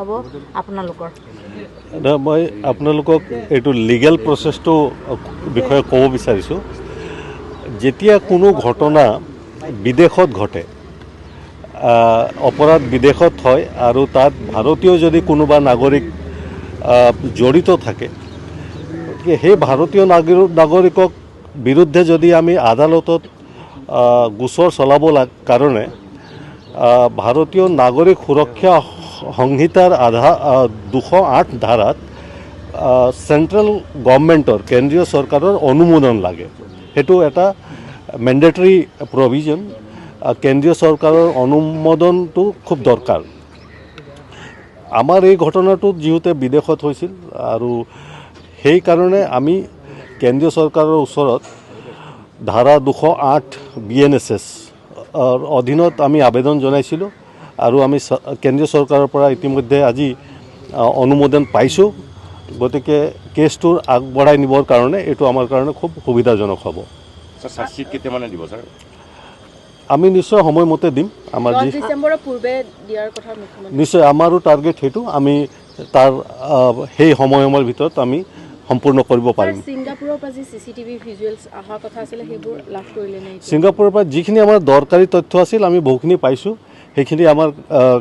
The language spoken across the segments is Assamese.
হ'ব আপোনালোকৰ? মই আপোনালোকক এইটো লিগেল প্ৰচেছটো বিষয়ে ক'ব বিচাৰিছোঁ। যেতিয়া কোনো ঘটনা বিদেশত ঘটে, অপৰাধ বিদেশত হয় আৰু তাত ভাৰতীয় যদি কোনোবা নাগৰিক জড়িত থাকে, সেই ভাৰতীয় নাগৰিকক বিৰুদ্ধে যদি আমি আদালতত গোচৰ চলাব কাৰণে ভাৰতীয় নাগৰিক সুৰক্ষা সংহিতাৰ 208 ধাৰাত চেণ্ট্ৰেল গভৰ্ণমেণ্টৰ কেন্দ্ৰীয় চৰকাৰৰ অনুমোদন লাগে। সেইটো এটা মেণ্ডেটৰী প্ৰভিজন। কেন্দ্ৰীয় চৰকাৰৰ অনুমোদনটো খুব দৰকাৰ। আমাৰ এই ঘটনাটো যিহেতু বিদেশত হৈছিল আৰু সেইকাৰণে আমি কেন্দ্ৰীয় চৰকাৰৰ ওচৰত ধাৰা 208 BNSS অধীনত আমি আবেদন জনাইছিলোঁ আৰু আমি কেন্দ্ৰীয় চৰকাৰৰ পৰা ইতিমধ্যে আজি অনুমোদন পাইছোঁ। গতিকে কেছটো আগবঢ়াই নিবৰ কাৰণে এইটো আমাৰ কাৰণে খুব সুবিধাজনক হ'ব। চাৰ্জশ্বিট কেতিয়ামানে দিব ছাৰ? আমি নিশ্চয় সময়মতে দিম। আমাৰ যি ডিচেম্বৰৰ পূৰ্বে দিয়াৰ কথা মুখ্যমন্ত্ৰী নিশ্চয় আমাৰো টাৰ্গেট সেইটো। আমি তাৰ সেই সময়ৰ ভিতৰত আমি সম্পূৰ্ণ কৰিব পাৰিম। ছিংগাপুৰৰ পৰা যি CCTV ভিজুৱেলছ অহাৰ কথা আছিলে সেইবোৰ লাভ কৰিলে নে? ছিংগাপুৰৰ পৰা যিখিনি আমাৰ দৰকাৰী তথ্য আছিল আমি বহুখিনি পাইছোঁ। সেইখিনি আমাৰ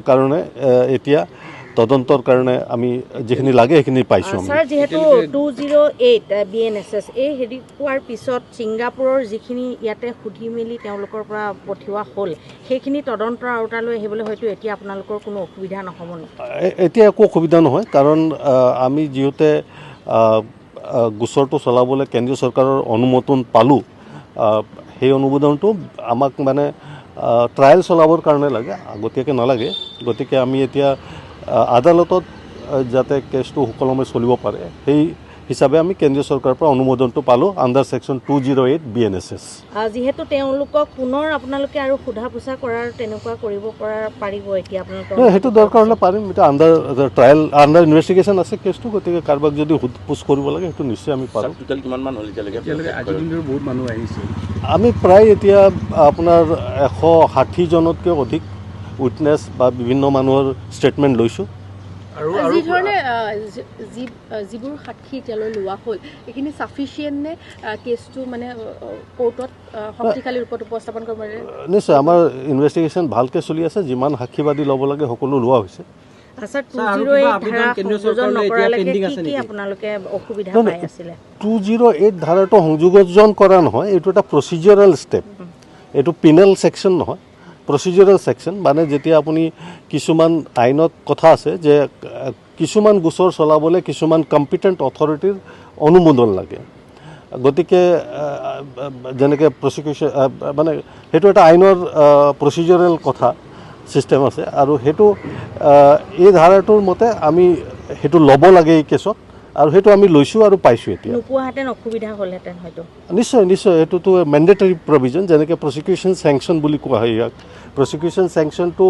কাৰণে এতিয়া তদন্তৰ কাৰণে আমি যিখিনি লাগে সেইখিনি পাইছোঁ। ছাৰ, যিহেতু 208 BNSS এই হেৰি পোৱাৰ পিছত ছিংগাপুৰৰ যিখিনি ইয়াতে সুধি মেলি তেওঁলোকৰ পৰা পঠিওৱা হ'ল, সেইখিনি তদন্তৰ আওতালৈ আহিবলৈ হয়তো এতিয়া আপোনালোকৰ কোনো অসুবিধা নহ'ব নেকি? এতিয়া একো অসুবিধা নহয়, কাৰণ আমি যিহেতু গোচৰটো চলাবলৈ কেন্দ্ৰীয় চৰকাৰৰ অনুমোদন পালোঁ। সেই অনুমোদনটো আমাক মানে ট্ৰায়েল চলাবৰ কাৰণে লাগে, আগতীয়াকৈ নালাগে। গতিকে আমি এতিয়া আদালতত যাতে কেছটো সুকলমে চলিব পাৰে সেই হিচাপে আমি কেন্দ্ৰীয় চৰকাৰৰ পৰা অনুমোদনটো পালোঁ আণ্ডাৰ ছেকশ্যন 208 BNSS। যিহেতু তেওঁলোকক পুনৰ আপোনালোকে আৰু সোধা পোছা কৰাৰ তেনেকুৱা কৰিব পাৰিব এতিয়া আপোনালোকৰ? সেইটো দৰকাৰ হ'লে পাৰিম। এতিয়া আণ্ডাৰ ইনভেষ্টিগেশ্যন আছে কেছটো। গতিকে কাৰোবাক যদি সোধ পোছ কৰিব লাগে সেইটো নিশ্চয় আমি পাৰোঁ। টোটেল কিমানমান হ'ল এতিয়ালৈকে? আজিৰ দিনটোত বহুত মানুহ আহিছে। আমি প্ৰায় এতিয়া আপোনাৰ 160 জনতকৈ অধিক উইটনেছ বা বিভিন্ন মানুহৰ ষ্টেটমেণ্ট লৈছোঁ। যিধৰণে যিবোৰ সাক্ষী এতিয়ালৈ লোৱা হ'ল এইখিনি ছাফিচিয়েণ্ট নে কেছটো মানে কোৰ্টত শক্তিশালী ৰূপত উপস্থাপন কৰিব পাৰে? নিশ্চয় আমাৰ ইনভেষ্টিগেশ্যন ভালকৈ চলি আছে। যিমান সাক্ষীবাদী ল'ব লাগে সকলো লোৱা হৈছে। ছাৰ, 208 ধাৰাটো সংযোজন কৰা নহয়, এইটো এটা প্ৰচিজাৰেল ষ্টেপ। এইটো পিনেল ছেকশ্যন নহয়, প্ৰচিজাৰেল ছেকশ্যন। মানে যেতিয়া আপুনি কিছুমান আইনত কথা আছে যে কিছুমান গোচৰ চলাবলৈ কিছুমান কম্পিটেণ্ট অথৰিটিৰ অনুমোদন লাগে। গতিকে যেনেকৈ প্ৰচিকিউশ্যন মানে সেইটো এটা আইনৰ প্ৰচিজাৰেল কথা ছিষ্টেম আছে আৰু সেইটো এই ধাৰাটোৰ মতে আমি সেইটো ল'ব লাগে এই কেছত, আৰু সেইটো আমি লৈছোঁ আৰু পাইছোঁ। এতিয়া নোপোৱাহেঁতেন অসুবিধা হ'লহেঁতেন হয়তো? নিশ্চয় নিশ্চয়, এইটোতো মেণ্ডেটৰী প্ৰভিজন। যেনেকৈ প্ৰচিকিউশ্যন চেংচন বুলি কোৱা হয় ইয়াক। প্ৰচিকিউশ্যন চেংচনটো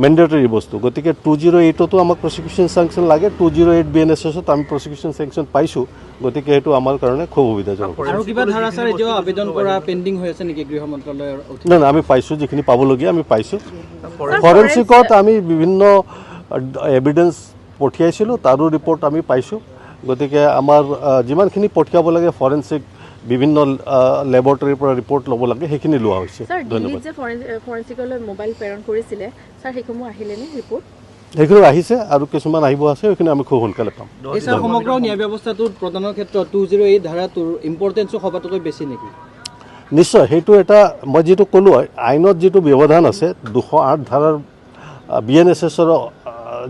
মেণ্ডেটৰী বস্তু। গতিকে 208তো আমাক প্ৰচিকিউশ্যন চেংচন লাগে। 208 BNSSত আমি প্ৰচিকিউশ্যন চেংচন পাইছোঁ। গতিকে সেইটো আমাৰ কাৰণে খুব সুবিধাজনক। আৰু কিবা ধাৰা ছাৰ এতিয়াও আবেদন কৰা পেণ্ডিং হৈ আছে নেকি গৃহ মন্ত্ৰালয়ৰ? নাই, আমি পাইছোঁ যিখিনি পাবলগীয়া আমি পাইছোঁ। ফৰেনচিকত আমি বিভিন্ন এভিডেঞ্চ পঠিয়াইছিলোঁ, তাৰো ৰিপৰ্ট আমি পাইছোঁ। গতিকে আমাৰ যিমানখিনি পঠিয়াব লাগে ফৰেনচিক বিভিন্ন লেবৰেটৰীৰ পৰা ৰিপৰ্ট ল'ব লাগে সেইখিনি লোৱা হৈছে। ধন্যবাদ। যে ফৰেনচিকলৈ মোবাইল প্ৰেৰণ কৰিছিলে ছাৰ, সেইসমূহ আহিলেনে ৰিপৰ্ট? সেইখিনি আহিছে আৰু কিছুমান আহিব আছে, সেইখিনি আমি খুব সোনকালে পাম। এই ছাৰ সমগ্ৰ ন্যায় ব্যৱস্থাটোত প্ৰদানৰ ক্ষেত্ৰত 208 ধাৰাটোৰ ইম্পৰ্টেঞ্চো সবাতোকৈ বেছি নেকি? নিশ্চয়, সেইটো এটা মই যিটো ক'লোঁ আইনত যিটো ব্যৱধান আছে 208 ধাৰাৰ BNSSৰ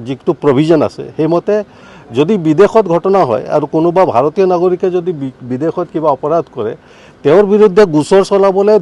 যিটো প্ৰভিজন আছে সেইমতে যদি বিদেশত ঘটনা হয় আৰু কোনোবা ভাৰতীয় নাগৰিকে যদি বিদেশত কিবা অপৰাধ কৰে, তেওঁৰ বিৰুদ্ধে গোচৰ চলাবলৈ